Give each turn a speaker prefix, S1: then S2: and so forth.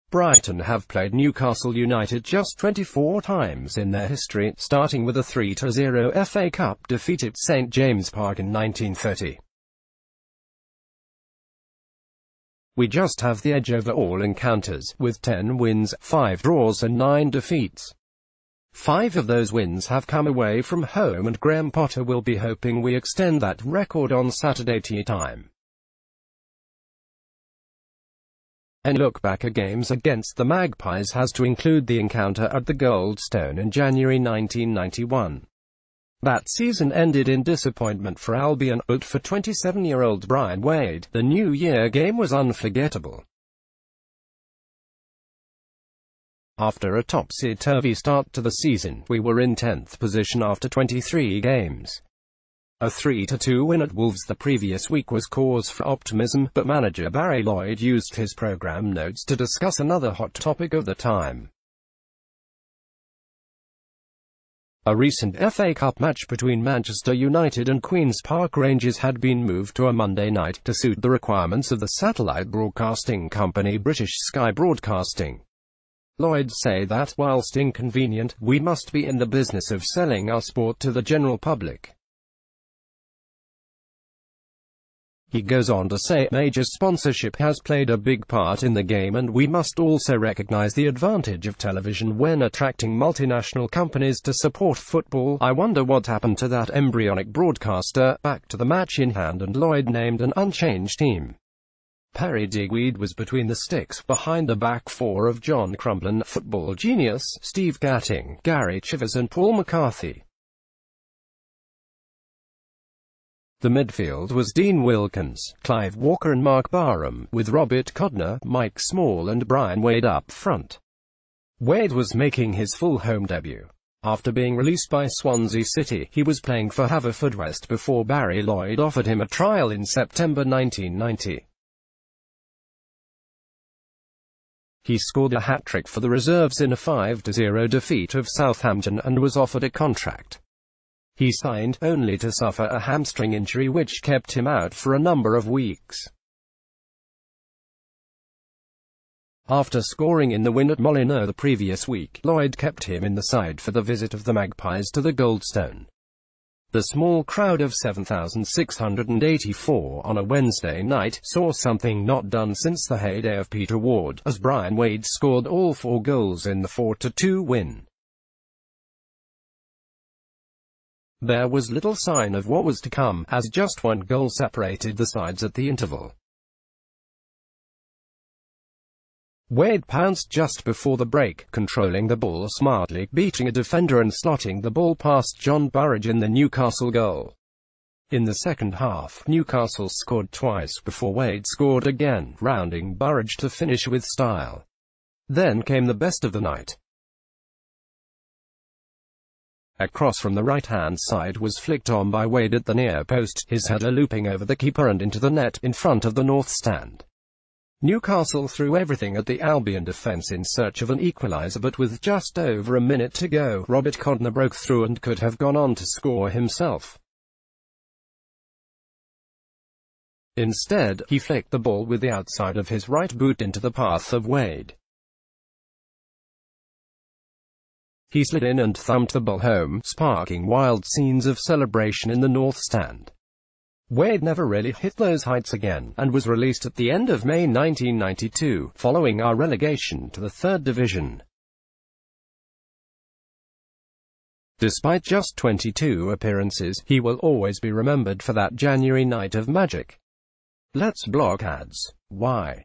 S1: Brighton have played Newcastle United just 24 times in their history, starting with a 3-0 FA Cup defeat at St James Park in 1930. We just have the edge over all encounters, with 10 wins, 5 draws and 9 defeats. 5 of those wins have come away from home, and Graham Potter will be hoping we extend that record on Saturday tea time. Any look back at games against the Magpies has to include the encounter at the Goldstone in January 1991. That season ended in disappointment for Albion, but for 27-year-old Brian Wade, the New Year game was unforgettable. After a topsy-turvy start to the season, we were in 10th position after 23 games. A 3-2 win at Wolves the previous week was cause for optimism, but manager Barry Lloyd used his programme notes to discuss another hot topic of the time. A recent FA Cup match between Manchester United and Queen's Park Rangers had been moved to a Monday night, to suit the requirements of the satellite broadcasting company British Sky Broadcasting. Lloyd say that, whilst inconvenient, we must be in the business of selling our sport to the general public. He goes on to say, major sponsorship has played a big part in the game, and we must also recognise the advantage of television when attracting multinational companies to support football. I wonder what happened to that embryonic broadcaster. Back to the match in hand, and Lloyd named an unchanged team. Perry Digweed was between the sticks, behind the back four of John Crumblin, football genius, Steve Gatting, Gary Chivers and Paul McCarthy. The midfield was Dean Wilkins, Clive Walker and Mark Barham, with Robert Codner, Mike Small and Brian Wade up front. Wade was making his full home debut. After being released by Swansea City, he was playing for Haverfordwest before Barry Lloyd offered him a trial in September 1990. He scored a hat-trick for the reserves in a 5-0 defeat of Southampton and was offered a contract. He signed, only to suffer a hamstring injury which kept him out for a number of weeks. After scoring in the win at Molineux the previous week, Lloyd kept him in the side for the visit of the Magpies to the Goldstone. The small crowd of 7,684 on a Wednesday night saw something not done since the heyday of Peter Ward, as Brian Wade scored all 4 goals in the 4-2 win. There was little sign of what was to come, as just 1 goal separated the sides at the interval. Wade pounced just before the break, controlling the ball smartly, beating a defender and slotting the ball past John Burridge in the Newcastle goal. In the second half, Newcastle scored twice before Wade scored again, rounding Burridge to finish with style. Then came the best of the night. A cross from the right-hand side was flicked on by Wade at the near post, his header looping over the keeper and into the net, in front of the north stand. Newcastle threw everything at the Albion defence in search of an equaliser, but with just over a minute to go, Robert Codner broke through and could have gone on to score himself. Instead, he flicked the ball with the outside of his right boot into the path of Wade. He slid in and thumped the ball home, sparking wild scenes of celebration in the north stand. Wade never really hit those heights again, and was released at the end of May 1992, following our relegation to the 3rd Division. Despite just 22 appearances, he will always be remembered for that January night of magic. Let's block ads. Why?